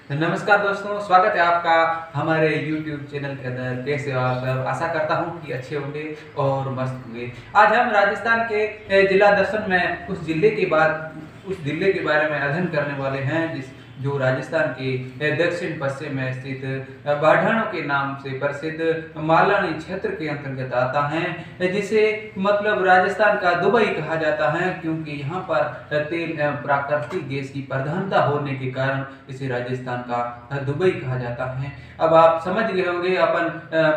नमस्कार दोस्तों, स्वागत है आपका हमारे YouTube चैनल के अंदर। कैसे हो आप सब? आशा करता हूँ कि अच्छे होंगे और मस्त होंगे। आज हम राजस्थान के जिला दर्शन में उस जिले के बारे में अध्ययन करने वाले हैं जो राजस्थान के दक्षिण पश्चिम में स्थित बाढ़ाणों के नाम से प्रसिद्ध मालानी क्षेत्र के अंतर्गत आता है, जिसे मतलब राजस्थान का दुबई कहा जाता है, क्योंकि यहाँ पर तेल एवं प्राकृतिक गैस की प्रधानता होने के कारण इसे राजस्थान का दुबई कहा जाता है। अब आप समझ गए होंगे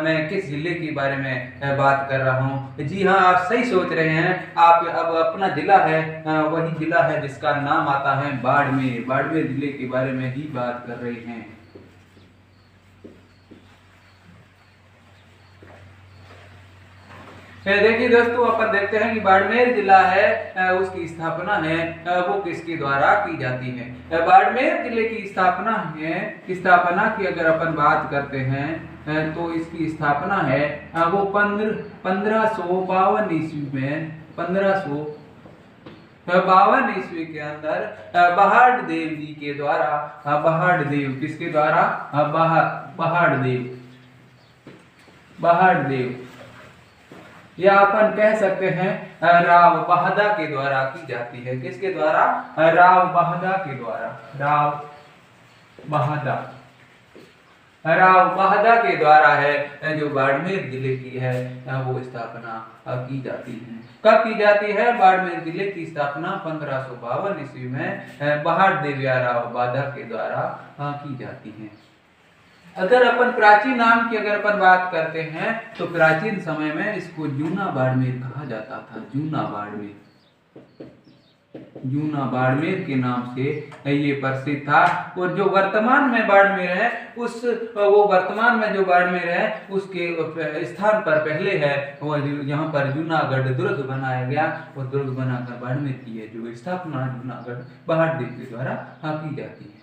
मैं किस जिले के बारे में बात कर रहा हूँ। जी हाँ, आप सही सोच रहे हैं। आप अब अपना जिला है वही जिला है जिसका नाम आता है बाड़मेर। बाड़मेर जिले के बारे में ही बात कर रहे हैं। देखिए दोस्तों, अपन देखते हैं कि बाड़मेर जिला है उसकी स्थापना है वो किसके द्वारा की जाती है। बाड़मेर जिले की स्थापना की अगर अपन बात करते हैं तो इसकी स्थापना है वो 1552 ईस्वी में 1552 ईस्वी के अंदर बहाड़ देव जी के द्वारा। बहाड़ देव किसके द्वारा? बहाड़ देव या अपन कह सकते हैं राव बहादा के द्वारा की जाती है। किसके द्वारा? राव बहादा के द्वारा। राव बहादा के द्वारा है जो बाड़मेर जिले की है वो स्थापना की जाती है। कब की जाती है? बाड़मेर जिले की स्थापना 1552 ईस्वी में बहाड़ देव या राव बहादा के द्वारा की जाती है। अगर अपन प्राचीन नाम की अगर बात करते हैं तो प्राचीन समय में इसको जूना बाड़मेर कहा जाता था। जूना बाड़मेर के नाम से ये प्रसिद्ध था। और जो वर्तमान में बाड़मेर है वर्तमान में जो बाड़मेर है उसके स्थान पर पहले है वो यहाँ पर जूनागढ़ दुर्ग बनाया गया और दुर्ग बनाकर बाड़मेर की है जो स्थापना जूनागढ़ बहाड़ देव के द्वारा की जाती है।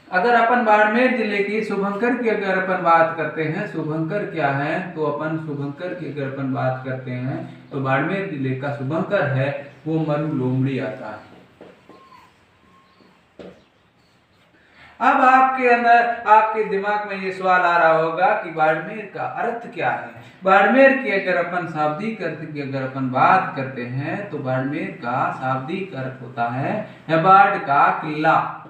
अगर अपन बाड़मेर जिले की शुभंकर की अगर अपन बात करते हैं, शुभंकर क्या है तो अपन शुभंकर की अगर अपन बात करते हैं तो बाड़मेर जिले का शुभंकर है वो मरु लोमड़ी आता है। अब आपके दिमाग में ये सवाल आ रहा होगा कि बाड़मेर का अर्थ क्या है। बाड़मेर की अगर अपन शाब्दिक अर्थ की अगर अपन बात करते हैं तो बाड़मेर का शाब्दिक अर्थ होता है बाढ़ का किला।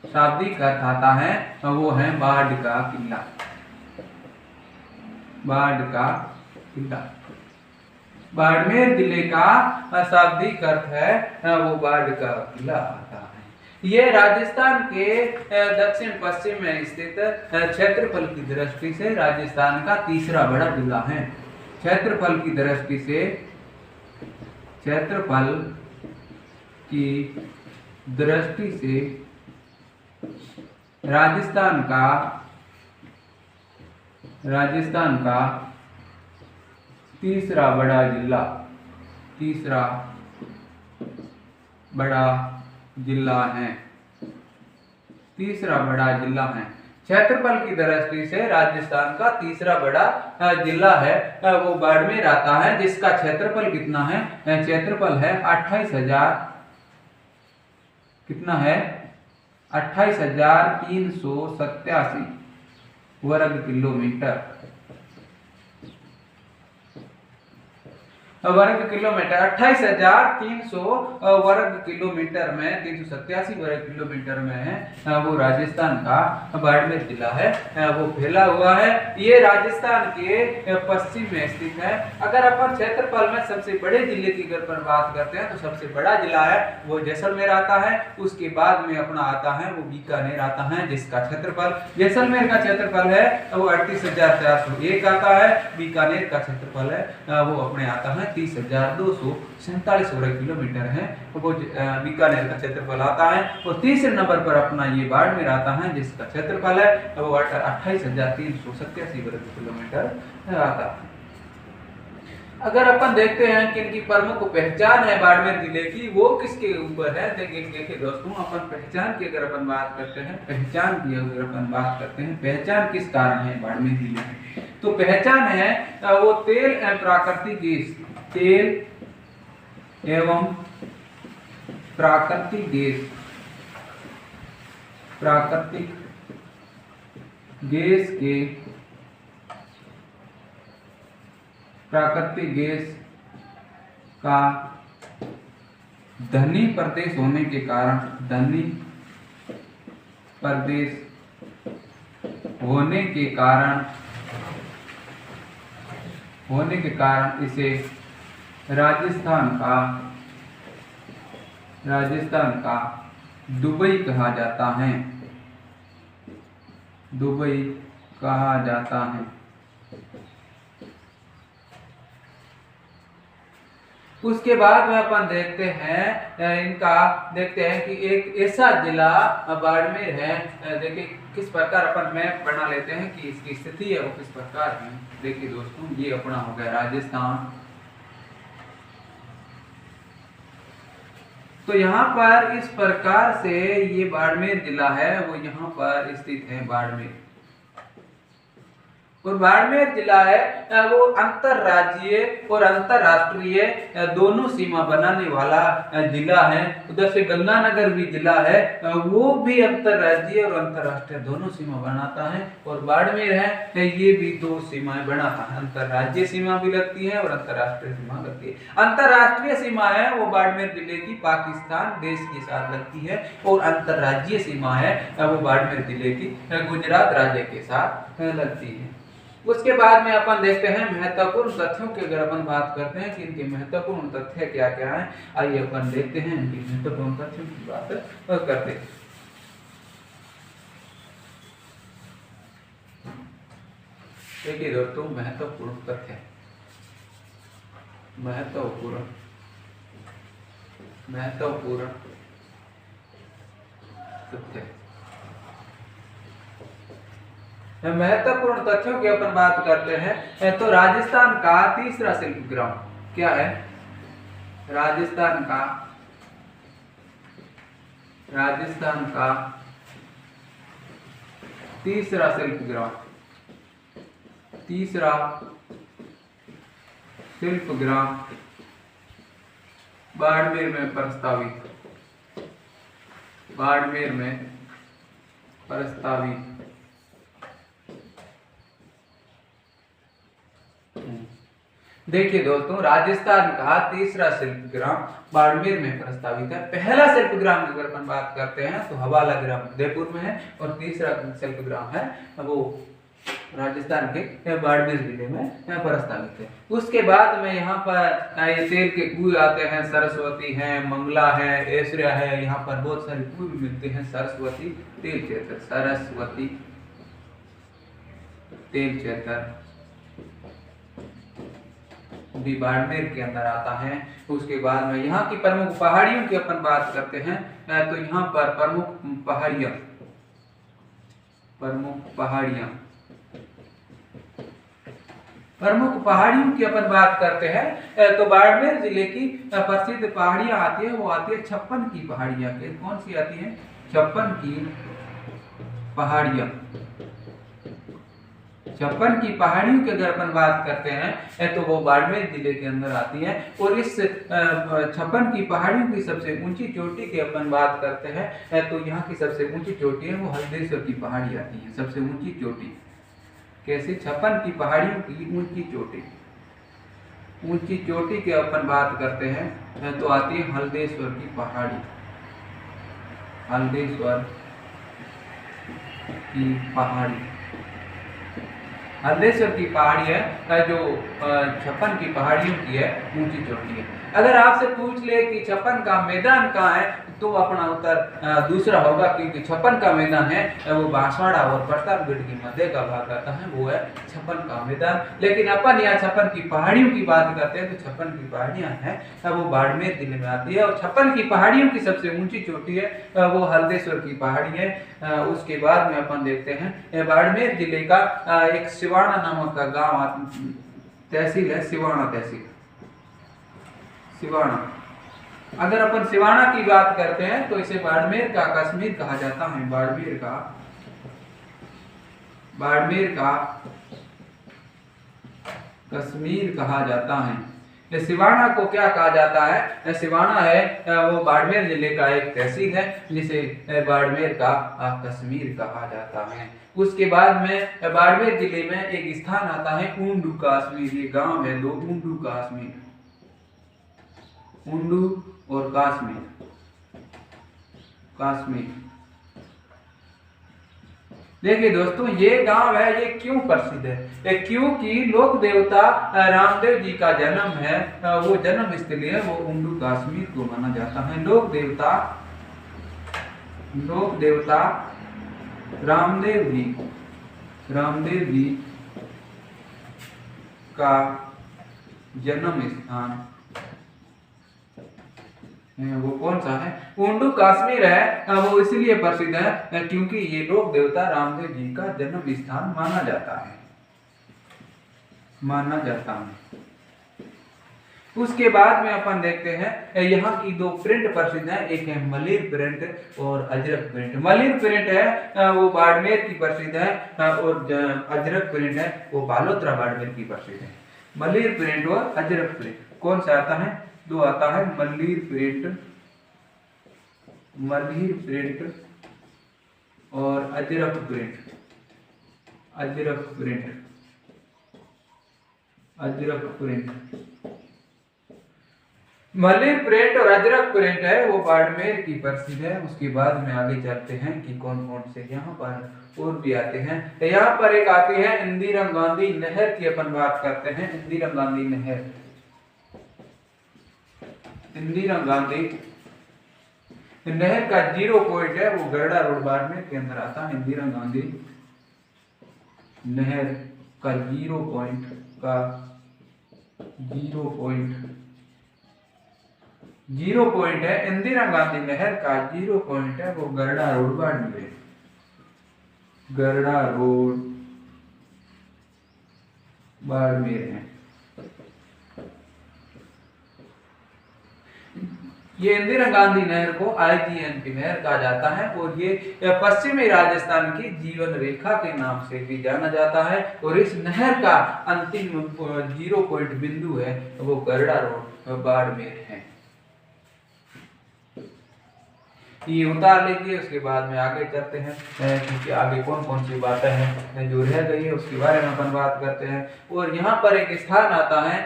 शाब्दिक अर्थ आता है वो है बाढ़ का किला। बाड़मेर जिले का शाब्दिक अर्थ है वो बाढ़ का किला आता है। ये राजस्थान के दक्षिण पश्चिम में स्थित क्षेत्रफल की दृष्टि से राजस्थान का तीसरा बड़ा जिला है। क्षेत्रफल की दृष्टि से राजस्थान का तीसरा बड़ा जिला है। क्षेत्रफल की दृष्टि से राजस्थान का तीसरा बड़ा जिला है वो बाड़मेर आता है, जिसका क्षेत्रफल कितना है? क्षेत्रफल है 28,000 कितना है? 28,387 वर्ग किलोमीटर। 28,300 वर्ग किलोमीटर में 387 वर्ग किलोमीटर में है वो राजस्थान का बाड़मेर जिला है वो फैला हुआ है। ये राजस्थान के पश्चिम में स्थित है। अगर अपन क्षेत्रफल में सबसे बड़े जिले की अगर बात करते हैं तो सबसे बड़ा जिला है वो जैसलमेर आता है। उसके बाद में अपना आता है वो बीकानेर आता है, जिसका क्षेत्रफल जैसलमेर का क्षेत्रफल है वो 38,401 आता है। बीकानेर का क्षेत्रफल है वो अपने आता है 30,247 वर्ग किलोमीटर है वो बीकानेर का क्षेत्रफल आता है। और तीसरे नंबर पर अपना ये बाड़मेर आता है, जिसका क्षेत्रफल है वो 28,387 वर्ग किलोमीटर आता है। अगर अपन देखते हैं कि इनकी प्रमुख पहचान है बाड़मेर जिले की, वो किसके ऊपर है। देखिए दोस्तों, अपन पहचान की अगर अपन बात करते हैं पहचान किस कारण है बाड़मेर जिले की, तो पहचान है वो तेल एवं प्राकृतिक गैस प्राकृतिक गैस का धनी प्रदेश होने के कारण इसे राजस्थान का दुबई कहा जाता है। उसके बाद में अपन देखते हैं कि एक ऐसा जिला बाड़मेर है। देखिए किस प्रकार अपन मैप बना लेते हैं कि इसकी स्थिति है वो किस प्रकार है। देखिए दोस्तों, ये अपना हो गया राजस्थान। तो यहाँ पर इस प्रकार से ये बाड़मेर जिला है वो यहाँ पर स्थित है बाड़मेर। और बाड़मेर जिला है वो अंतरराज्यीय और अंतरराष्ट्रीय दोनों सीमा बनाने वाला जिला है। उधर से गंगानगर भी जिला है, वो भी अंतरराज्यीय और अंतरराष्ट्रीय दोनों सीमा बनाता है। और बाड़मेर है ये भी दो सीमाएं बनाता है, अंतरराज्यीय सीमा भी लगती है और अंतरराष्ट्रीय सीमा लगती है। अंतरराष्ट्रीय सीमा है वो बाड़मेर जिले की पाकिस्तान देश के साथ लगती है, और अंतरराज्यीय सीमा है वो बाड़मेर जिले की गुजरात राज्य के साथ लगती है। उसके बाद में अपन देखते हैं महत्वपूर्ण तथ्यों की। अगर अपन बात करते हैं कि इनके महत्वपूर्ण तथ्य क्या क्या हैं, आइए अपन देखते हैं इनकी महत्वपूर्ण तथ्यों की बात करते हैं। देखिए दोस्तों, महत्वपूर्ण तथ्य महत्वपूर्ण तथ्यों की अपन बात करते हैं तो राजस्थान का तीसरा शिल्प ग्राम क्या है? राजस्थान का तीसरा शिल्प ग्राम बाड़मेर में प्रस्तावित देखिए दोस्तों, राजस्थान का तीसरा शिल्प ग्राम बाड़मेर में प्रस्तावित है। पहला शिल्प ग्राम की अगर अपन बात करते हैं तो हवाला ग्राम उदयपुर में है, और तीसरा शिल्प ग्राम है वो राजस्थान के बाड़मेर जिले में प्रस्तावित है। उसके बाद में यहाँ पर ये तेल के कुएं आते हैं, सरस्वती है, मंगला है, ऐश्वर्या है, यहाँ पर बहुत सारे कुएं भी मिलते हैं। सरस्वती तेल क्षेत्र भी बाड़मेर के अंदर आता है। उसके बाद में यहाँ की प्रमुख पहाड़ियों की अपन बात करते हैं तो यहाँ पर प्रमुख पहाड़ियों की अपन बात करते हैं तो बाड़मेर जिले की प्रसिद्ध पहाड़ियां आती है, वो आती है 56 की पहाड़ियां। कौन सी आती है? 56 की पहाड़ियों की अगर अपन बात करते हैं तो वो बाड़मेर जिले के अंदर आती है। और इस 56 की पहाड़ियों की सबसे ऊंची चोटी की अपन बात करते हैं तो यहाँ की सबसे ऊंची चोटी है वो हल्देश्वर की पहाड़ी आती है। सबसे ऊंची चोटी कैसे? 56 की पहाड़ियों की ऊंची चोटी की अपन बात करते हैं तो आती है हल्देश्वर की पहाड़ी। हल्देश्वर की पहाड़ी है जो 56 की पहाड़ियों की है ऊंची चोटी है। अगर आपसे पूछ ले कि 56 का मैदान कहाँ है तो अपना उत्तर दूसरा होगा, क्योंकि 56 का मैदान है वो बांसवाड़ा और प्रतापगढ़ के मध्य का भाग आता है, वो है 56 का मैदान। लेकिन अपन यहाँ 56 की पहाड़ियों की बात करते हैं तो 56 की पहाड़ियां हैं वो बाड़मेर जिले में आती है। और 56 की पहाड़ियों की सबसे ऊंची चोटी है वो हल्देश्वर की पहाड़ी है। उसके बाद में अपन देखते हैं बाड़मेर जिले का एक सिवाना नामक का गाँव तहसील है, सिवाना। अगर अपन सिवाना की बात करते हैं तो इसे बाड़मेर का कश्मीर कहा जाता है। बाड़मेर का कश्मीर कहा जाता है। सिवाना को क्या कहा जाता है? सिवाना है वो बाड़मेर जिले का एक तहसील है, जिसे बाड़मेर का कश्मीर कहा जाता है। उसके बाद में बाड़मेर जिले में एक स्थान आता है ऊंडू कश्मीर। ये गांव है दो, ऊंडू कश्मीर, ऊंडू और कश्मीर, कश्मीर। देखिए दोस्तों, ये गांव है, ये क्यों प्रसिद्ध है? क्योंकि लोक देवता रामदेव जी का जन्म है, वो जन्म स्थली है, वो ऊंडू कश्मीर को माना जाता है। लोक देवता रामदेव जी का जन्म स्थान वो कौन सा है? ऊंडू कश्मीर है। वो इसलिए प्रसिद्ध है क्योंकि ये लोक देवता रामदेव जी का जन्म स्थान माना जाता है। उसके बाद में अपन देखते हैं यहाँ की दो प्रिंट प्रसिद्ध है, एक है मलिर प्रिंट और अजरक प्रिंट। मलिर प्रिंट है वो बाड़मेर की प्रसिद्ध है, और अजरक प्रिंट है वो बालोतरा बाड़मेर की प्रसिद्ध है। मलिर प्रिंट और अजरक प्रिंट कौन सा आता है? दो आता है, मलिर प्रिंट और अजरक प्रिंट। मलिर प्रिंट और अजरक प्रिंट है वो बाड़मेर की प्रसिद्ध है। उसके बाद में आगे चलते हैं कि कौन कौन से यहाँ पर और भी आते हैं। यहाँ पर एक आती है इंदिरा गांधी नहर की अपन बात करते हैं। इंदिरा गांधी नहर, इंदिरा गांधी नहर का 0 पॉइंट है वो गरड़ा रोड बाड़मेर के अंदर आता है। इंदिरा गांधी नहर का 0 पॉइंट है। इंदिरा गांधी नहर का 0 पॉइंट है वो गरड़ा रोड बाड़मेर, गरड़ा रोड बाड़मेर है। ये इंदिरा गांधी नहर को IGN की नहर कहा जाता है और ये पश्चिमी राजस्थान की जीवन रेखा के नाम से भी जाना जाता है। और इस नहर का अंतिम 0 पॉइंट बिंदु है वो गरड़ा रोड बाड़मेर है। ये उतार लीजिए। उसके बाद में आगे चलते हैं क्योंकि आगे कौन कौन सी बातें हैं जो रह गई है उसके बारे में अपन बात करते हैं। और यहाँ पर एक स्थान आता है,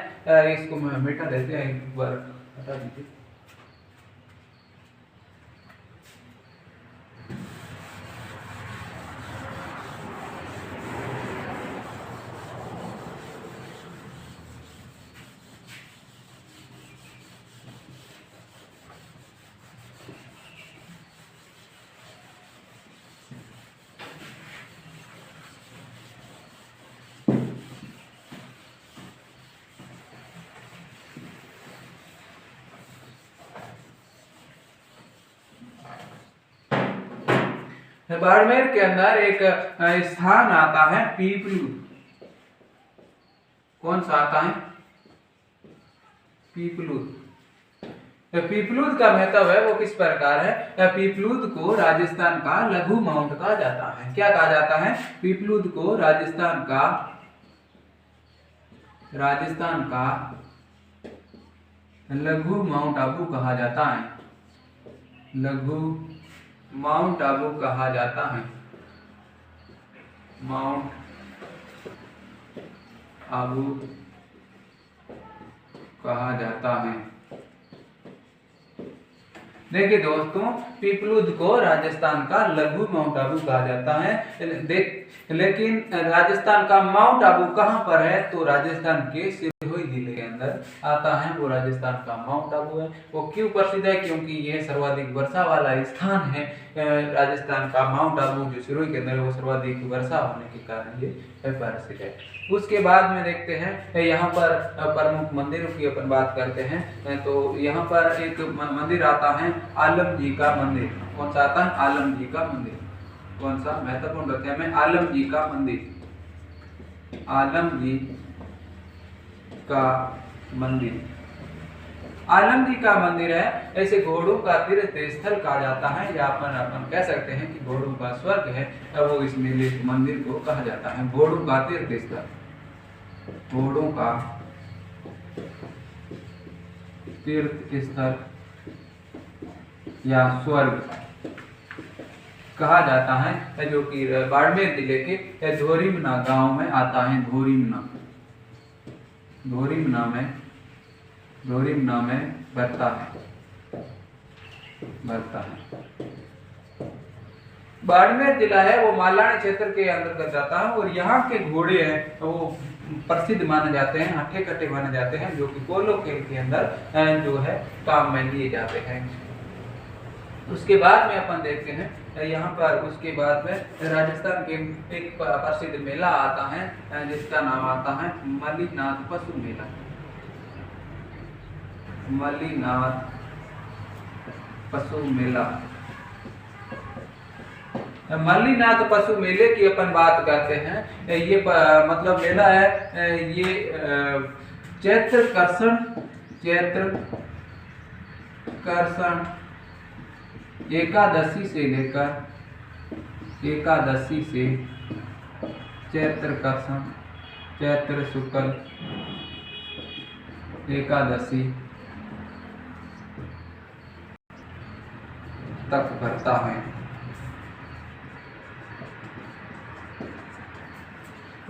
इसको मिटा देते हैं, एक बार हटा दीजिए। बाड़मेर के अंदर एक स्थान आता है पीपलूद। कौन सा आता है? पीपलूद। पीपलूद का महत्व है वो किस प्रकार है? पीपलूद को राजस्थान का लघु माउंट कहा जाता है। क्या कहा जाता है? पीपलूद को राजस्थान का लघु माउंट आबू कहा जाता है। लघु माउंट आबू कहा जाता है। माउंट आबू कहा जाता है। देखिए दोस्तों, पीपलूद को राजस्थान का लघु माउंट आबू कहा जाता है। लेकिन राजस्थान का माउंट आबू कहाँ पर है? तो राजस्थान के सिरोही जिले के अंदर आता है वो राजस्थान का माउंट आबू है। वो क्यों प्रसिद्ध है? क्योंकि ये सर्वाधिक वर्षा वाला स्थान है। राजस्थान का माउंट आबू जो सिरोही के अंदर है वो सर्वाधिक वर्षा होने के कारण ये प्रसिद्ध है। उसके बाद में देखते हैं यहाँ पर प्रमुख मंदिरों की अपन बात करते हैं। तो यहाँ पर एक मंदिर आता है आलम जी का मंदिर। कौन सा आता है? आलम जी का मंदिर। कौन सा? महत्वपूर्ण रखते हैं में आलम जी का मंदिर। आलम जी का मंदिर, आलम जी का मंदिर है। ऐसे घोड़ों का तीर्थ स्थल कहा जाता है, या अपन कह सकते हैं कि घोड़ों का स्वर्ग है, वो इस मेले मंदिर को कहा जाता है। घोड़ों का तीर्थ स्थल, घोड़ों का तीर्थ स्थल या स्वर्ग कहा जाता है, जो कि बाड़मेर जिले के धोरीमना गांव में आता है। धोरीमना में बरता है। बाड़मेर जिला है वो मालानी क्षेत्र के अंतर्गत जाता है और यहाँ के घोड़े हैं वो प्रसिद्ध माने जाते हैं, हट्टे कट्टे माने जाते हैं, जो कि पोलो खेल के अंदर जो है काम में लिए जाते हैं। उसके बाद में अपन देखते हैं यहाँ पर, उसके बाद में राजस्थान के एक प्रसिद्ध मेला आता है जिसका नाम आता है मलीनाथ पशु मेला। मलीनाथ पशु मेला। मल्लीनाथ पशु मेले की अपन बात करते हैं। ये मतलब मेला है, ये चैत्र कर्षण एकादशी से लेकर चैत्र कर्षण चैत्र शुक्ल एकादशी तक भरता है।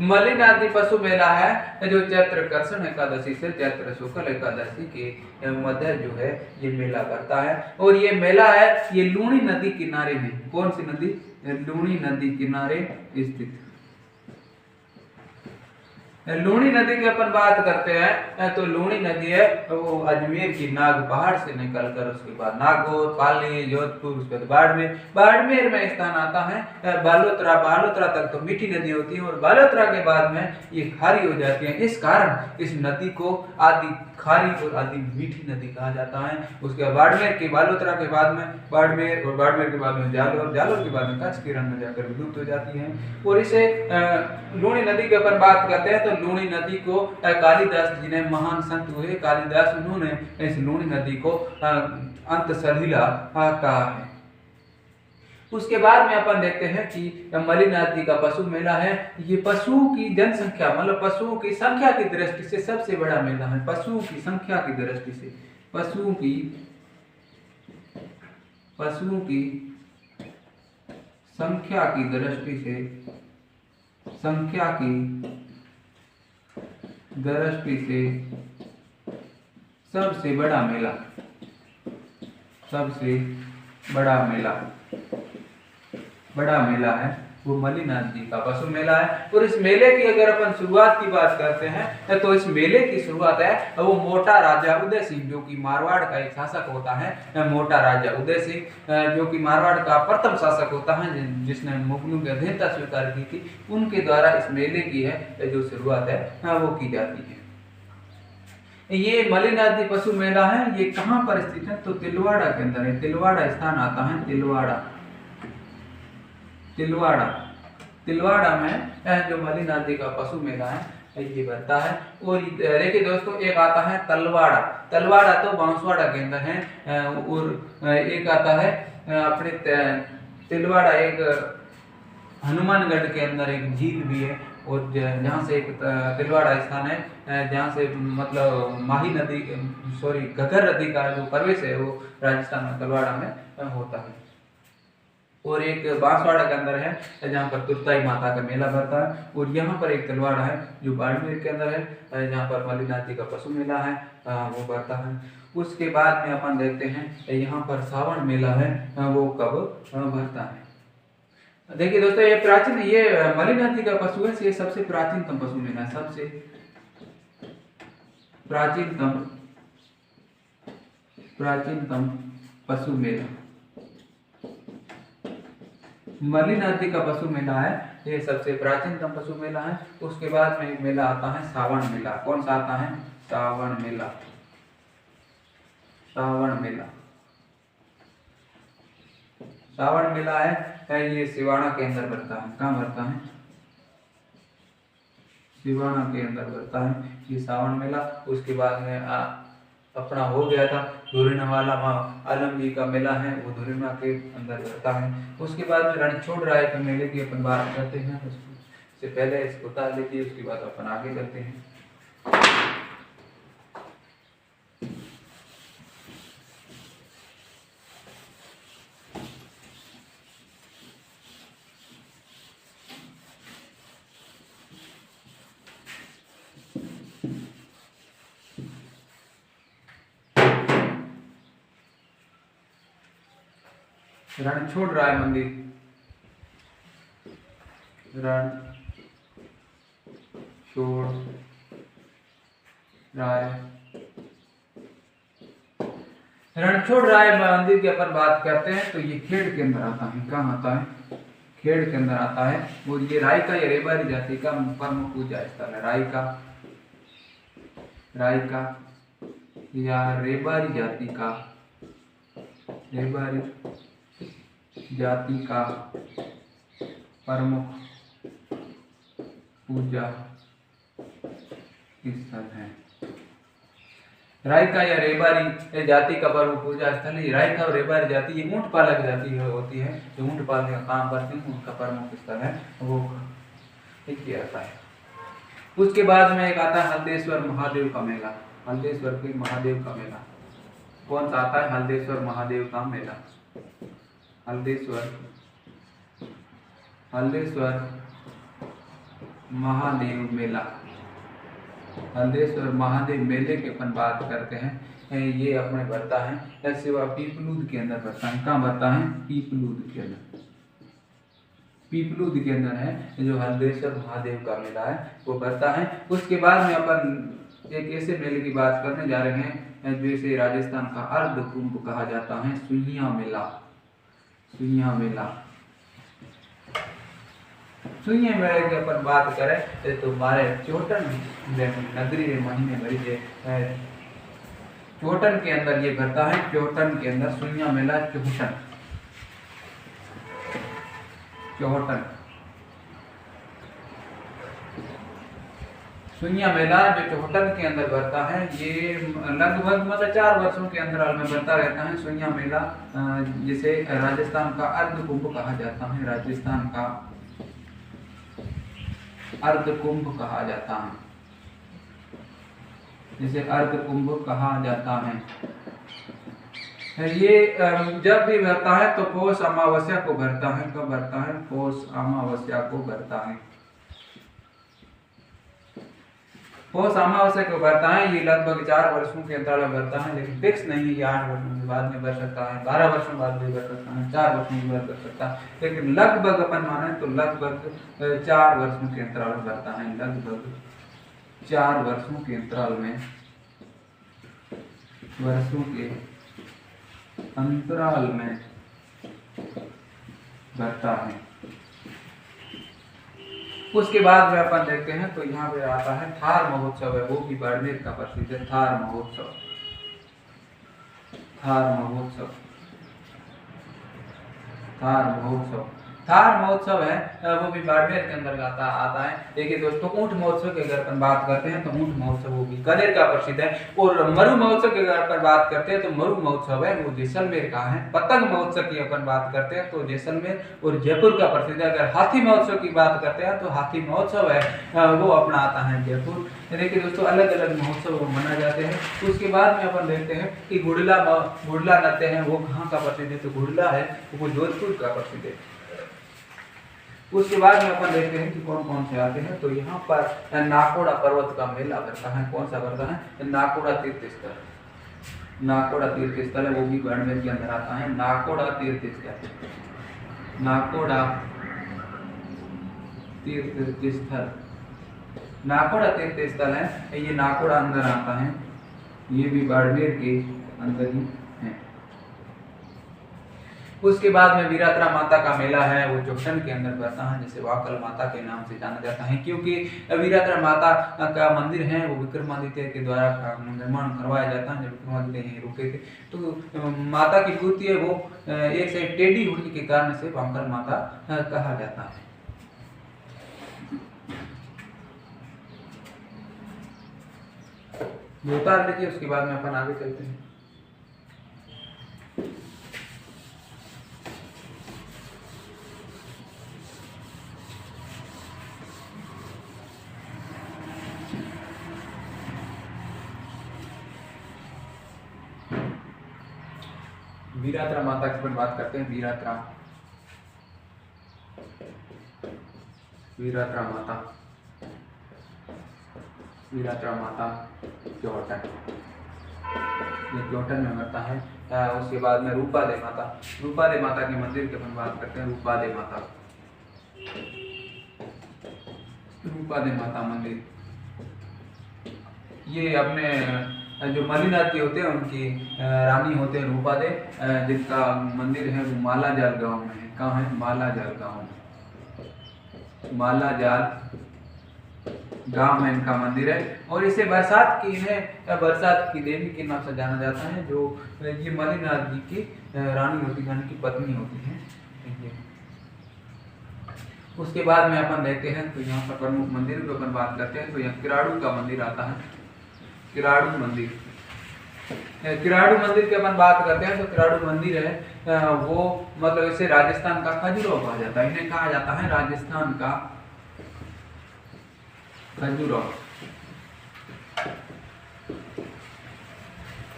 मलीनाथी पशु मेला है जो चैत्र कर्षण एकादशी से चैत्र शुक्ल एकादशी के मध्य जो है ये मेला करता है। और ये मेला है ये लूणी नदी किनारे है। कौन सी नदी? लूणी नदी किनारे स्थित। लूणी नदी की अपन बात करते हैं तो लूणी नदी है वो अजमेर की नाग पहाड़ से निकलकर उसके बाद नागौर, पाली, जोधपुर, उसके बाद बाड़मेर में स्थान आता है। बालोतरा तक तो मीठी नदी होती है और बालोतरा के बाद में ये खारी हो जाती है। इस कारण इस नदी को आदि खारी और आदि मीठी नदी कहा जाता है। उसके बाद बाड़मेर के बालोतरा के बाद में बाड़मेर और बाड़मेर के बाद में जालोर के बाद में कच्छ के रन में जाकर विलुप्त हो जाती है। और इसे लूणी नदी की अपन बात करते हैं तो लूणी नदी को कालिदास जी ने, महान संत हुए कालिदास, उन्होंने इस लूणी नदी को अंत सलीला कहा है। उसके बाद में अपन देखते हैं कि मलीनाथ जी का पशु मेला है। ये पशुओं की जनसंख्या मतलब पशुओं की संख्या की दृष्टि से सबसे बड़ा मेला है। पशुओं की संख्या की दृष्टि से पशुओं की संख्या की दृष्टि से सबसे बड़ा मेला है वो मलीनाथ जी का पशु मेला है। और इस मेले की अगर अपन शुरुआत की बात करते हैं तो इस मेले की शुरुआत है वो मोटा राजा उदय सिंह, जो कि मारवाड़ का एक शासक होता है। मोटा राजा उदय सिंह जो कि मारवाड़ का प्रथम शासक होता है जिसने मुगलों की अधीनता स्वीकार की थी, उनके द्वारा इस मेले की है जो शुरुआत है वो की जाती है। ये मलीनाथ जी पशु मेला है, ये कहाँ पर स्थित है तो तिलवाड़ा के अंदर है। तिलवाड़ा स्थान आता है। तिलवाड़ा में जो मलीनाथ जी का पशु मेला है ये बनता है। और देखिए दोस्तों, एक आता है तलवाड़ा तो बांसवाड़ा के अंदर है। और एक आता है अपने तिलवाड़ा, एक हनुमानगढ़ के अंदर एक झील भी है। और जहाँ से एक तिलवाड़ा स्थान है जहाँ से मतलब घग्गर नदी का जो प्रवेश है वो राजस्थान में तिलवाड़ा में होता है। और एक बांसवाड़ा के अंदर है जहाँ पर तुरताई माता का मेला भरता है। और यहाँ पर एक तिलवाड़ा है जो बाड़मेर के अंदर है जहाँ पर मलीनाथ जी का पशु मेला है वो भरता है। उसके बाद में अपन देखते हैं यहाँ पर सावन मेला है वो कब भरता है। देखिए दोस्तों, ये प्राचीन, ये मलीनाथ जी का पशु है, ये सबसे प्राचीनतम पशु मेला है। सबसे प्राचीनतम पशु मेला मलीनाथ जी का पशु मेला है, ये सबसे प्राचीनतम पशु मेला है। उसके बाद में एक मेला आता है सावन मेला। कौन सा आता है? सावन मेला है ये सिवाना के अंदर भरता है। कहाँ भरता है? सिवाना के अंदर भरता है ये सावन मेला। उसके बाद में अपना हो गया था धुरीना वाला आलम जी का मेला है वो धुरीना के अंदर भरता है। उसके बाद में रणछोड़ राय के मेले की अपन बात करते हैं। उससे पहले इसको उतार लेते हैं, उसके बाद अपन आगे करते हैं। रणछोड़ राय मंदिर, रणछोड़ राय, रणछोड़ राय मंदिर की अपन बात करते हैं तो ये खेड़ के अंदर आता है। कहाँ आता है? खेड़ के अंदर आता है। और ये राय का या रेबारी जाति का प्रमुख पूजा स्थल है। राय का या रेबारी जाति का प्रमुख पूजा स्थल है। राय का या रेबारी जाति का प्रमुख पूजा स्थल है। राय का और रेबारी जाति ये ऊंट पालक जाति होती है, जो ऊंट पालने का काम करती है, उनका प्रमुख स्थल है वो एक आता है। उसके बाद में एक आता है हल्देश्वर महादेव का मेला। हल्देश्वर के महादेव का मेला कौन सा आता है? हल्देश्वर महादेव का मेला। हल्देश्वर महादेव मेला, हल्देश्वर महादेव मेले की अपन बात करते हैं। ये अपने बढ़ता है सेवा पीपलूद के अंदर बढ़ता है। कहाँ बढ़ता है? पीपलूद के अंदर। पीपलूद के अंदर है जो हल्देश्वर महादेव का मेला है वो बढ़ता है। उसके बाद में अपन एक ऐसे मेले की बात करने जा रहे हैं जैसे राजस्थान का अर्ध कुंभ कहा जाता है, सुइया मेला। सुइया मेले की अपन बात करें तो हमारे चोटन नगरी महीने भरी चोटन के अंदर ये भरता है। चोटन के अंदर सुइया मेला चोटन सुइया मेला जो चोटन के अंदर भरता है ये लगभग मतलब 4 वर्षों के अंतराल में भरता रहता है। सुइया मेला जिसे राजस्थान का अर्ध कुंभ कहा जाता है। राजस्थान का अर्ध कुंभ कहा जाता है, जिसे अर्ध कुंभ कहा जाता है। ये जब भी भरता है तो पौष अमावस्या को भरता है। कब भरता है? पौष अमावस्या को भरता है। पौष अमावस्या को भरता है। ये लगभग 4 वर्षों के अंतराल में भरता है, लेकिन फिक्स नहीं है। 8 वर्षों के बाद में भर सकता है, 12 वर्षों बाद भी भर सकता है, 4 वर्षों में भर सकता है, लेकिन लगभग अपन माने तो लगभग 4 वर्षों के अंतराल में भरता है। लगभग 4 वर्षों के अंतराल में भरता है। उसके बाद में अपन देखते हैं तो यहाँ पे आता है थार महोत्सव है, वो भी बाड़मेर का प्रसिद्ध है। थार महोत्सव है वो भी बाड़मेर के अंदर आता है। देखिए दोस्तों, ऊंट महोत्सव की अगर अपन बात करते हैं तो ऊंट महोत्सव वो भी कनेर का प्रसिद्ध है। और मरु महोत्सव की अगर अपन बात करते हैं तो मरु महोत्सव है वो जैसलमेर का है। पतंग महोत्सव की अपन बात करते हैं तो जैसलमेर और जयपुर का प्रसिद्ध है। अगर हाथी महोत्सव की बात करते हैं तो हाथी महोत्सव है वो अपना आता है जयपुर। देखिए दोस्तों, अलग अलग महोत्सव मनाए जाते हैं। उसके बाद में अपन देखते हैं कि गुड़ला नृत्य है वो कहाँ का प्रसिद्ध है? तो गुड़ला है वो जोधपुर का प्रसिद्ध है। उसके बाद में अपन देखते हैं कि कौन कौन से आते हैं। तो यहाँ पर नाकोड़ा पर्वत का मेला भरता है। कौन सा भरता है? नाकोड़ा तीर्थ स्थल है वो भी बाड़मेर के अंदर आता है। नाकोड़ा तीर्थ स्थल है। ये नाकोड़ा अंदर आता है, ये भी बाड़मेर के अंदर ही है। उसके बाद में वीरात्रा माता का मेला है वो चोटन के अंदर पड़ता है, जिसे वाकल माता के नाम से जाना जाता है, क्योंकि वीरात्रा माता का मंदिर है वो विक्रमादित्य के द्वारा निर्माण करवाया जाता है। जब विक्रमादित्य यहीं रुके थे तो माता की मूर्ति है वो एक साइड टेढ़ी होने के कारण से वाकल माता कहा जाता है। उतार लीजिए, उसके बाद में अपन आगे चलते हैं। वीरात्रा माता की अपन बात करते हैं। वीरात्रा माता चोटन। ये क्योटन में बनता है। उसके बाद में रूपा दे माता के मंदिर की अपन बात करते हैं। रूपा दे माता मंदिर, ये अपने जो मलिनाथी होते हैं उनकी रानी होते हैं रूपा दे, जिनका मंदिर है वो मालाजाल गांव में है। कहाँ है? मालाजाल गांव में, मालाजाल गांव में इनका मंदिर है। और इसे बरसात की देवी के नाम से जाना जाता है, जो ये मलिनाथ जी की रानी होती है, यानी कि पत्नी होती है। उसके बाद में अपन देखते हैं तो यहाँ पर प्रमुख मंदिर की अपन बात करते हैं तो यहाँ किराड़ू का मंदिर आता है। किराड़ू मंदिर की अपन बात करते हैं तो किराड़ू मंदिर है वो मतलब इसे राजस्थान का खजुराहो कहा जाता है। इन्हें कहा जाता है राजस्थान का खजुराहो।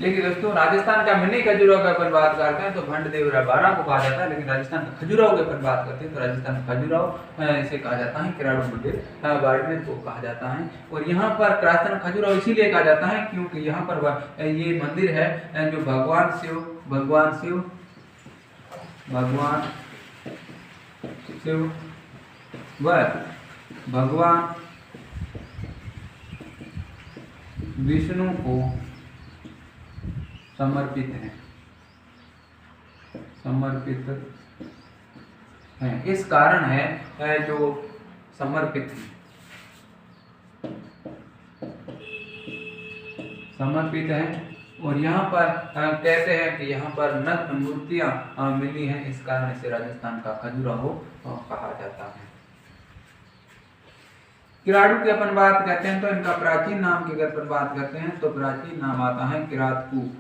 लेकिन दोस्तों राजस्थान का मिनी खजुराहो की अपन बात करते हैं तो भंडदेवरा बारा को कहा जाता है, लेकिन राजस्थान का खजुराहो की अपन बात करते हैं तो राजस्थान का खजुराहो इसे कहा जाता है। किराड़ू मंदिर बाड़मेर को कहा जाता है। और यहाँ पर राजस्थान खजुराहो इसीलिए कहा जाता है क्योंकि यहाँ पर ये मंदिर है जो भगवान शिव व भगवान विष्णु को समर्पित है। इस कारण है जो समर्पित है। और यहाँ पर कहते हैं कि यहाँ पर नग्न मूर्तियां मिली हैं, इस कारण इसे राजस्थान का खजुराहो कहा जाता है। किराड़ू की अपन बात करते हैं तो इनका प्राचीन नाम की अगर अपन बात करते हैं तो प्राचीन नाम आता है किरातकूप।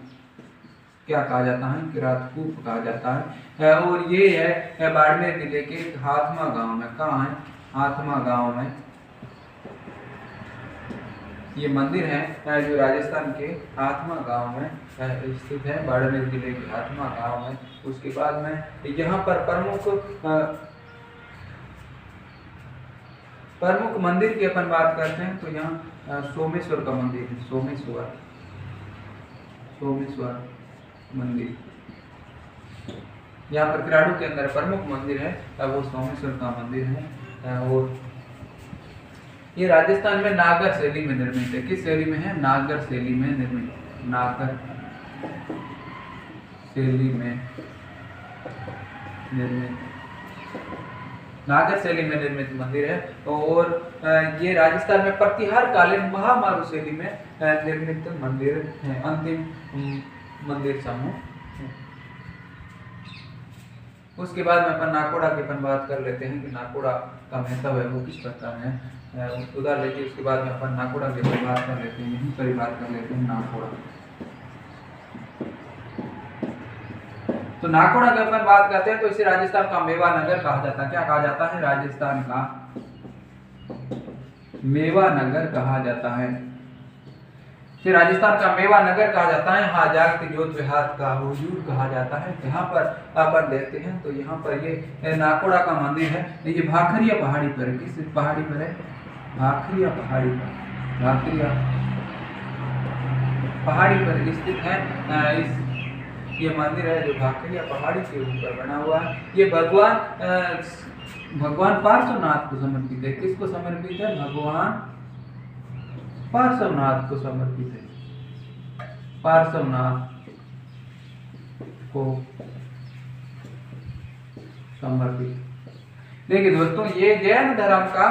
क्या कहा जाता है? किरातकूप कहा जाता है। और ये है बाड़मेर जिले के हाथमा गांव में। कहाँ है? हाथमा गांव में ये मंदिर है जो राजस्थान के हाथमा गांव में स्थित है, बाड़मेर जिले के हाथमा गांव में। उसके बाद में यहाँ पर प्रमुख मंदिर की अपन बात करते हैं तो यहाँ सोमेश्वर का मंदिर है। सोमेश्वर मंदिर यहाँ पर किराड़ू के अंदर प्रमुख मंदिर है वो सोमेश्वर का मंदिर है। और ये राजस्थान में नागर शैली में निर्मित है। किस शैली में है? नागर शैली में निर्मित। नागर शैली में निर्मित मंदिर है। और ये राजस्थान में प्रतिहार कालीन महामारू शैली में निर्मित मंदिर है, अंतिम मंदिर समूह। उसके बाद में अपन नाकोड़ा की अपन बात कर लेते हैं कि नाकोड़ा का महत्व है वो किस प्रकार है, उधर लेके उसके बाद में अपन नाकोड़ा की अपन बात कर लेते हैं। यहीं पर ही बात कर लेते हैं नाकोड़ा। तो नाकोड़ा की अपन बात करते हैं तो इसे राजस्थान का मेवा नगर कहा जाता है। क्या कहा जाता है? राजस्थान का मेवा नगर कहा जाता है। फिर राजस्थान का मेवा नगर कहा जाता है। हाँ, जागती ज्योत विहार का हुजूर कहा जाता है। यहाँ पर अपन देखते हैं तो यहाँ पर ये नाकोड़ा का मंदिर है। ये भाखरिया पहाड़ी पर है। किस पहाड़ी पर है? भाखरिया पहाड़ी पर स्थित है। ये मंदिर है जो भाखरिया पहाड़ी के ऊपर बना हुआ है। ये भगवान पार्श्वनाथ को समर्पित है। किसको समर्पित है? भगवान पार्श्वनाथ को समर्पित है। पार्श्वनाथ को समर्पित। देखिए दोस्तों, ये जैन धर्म का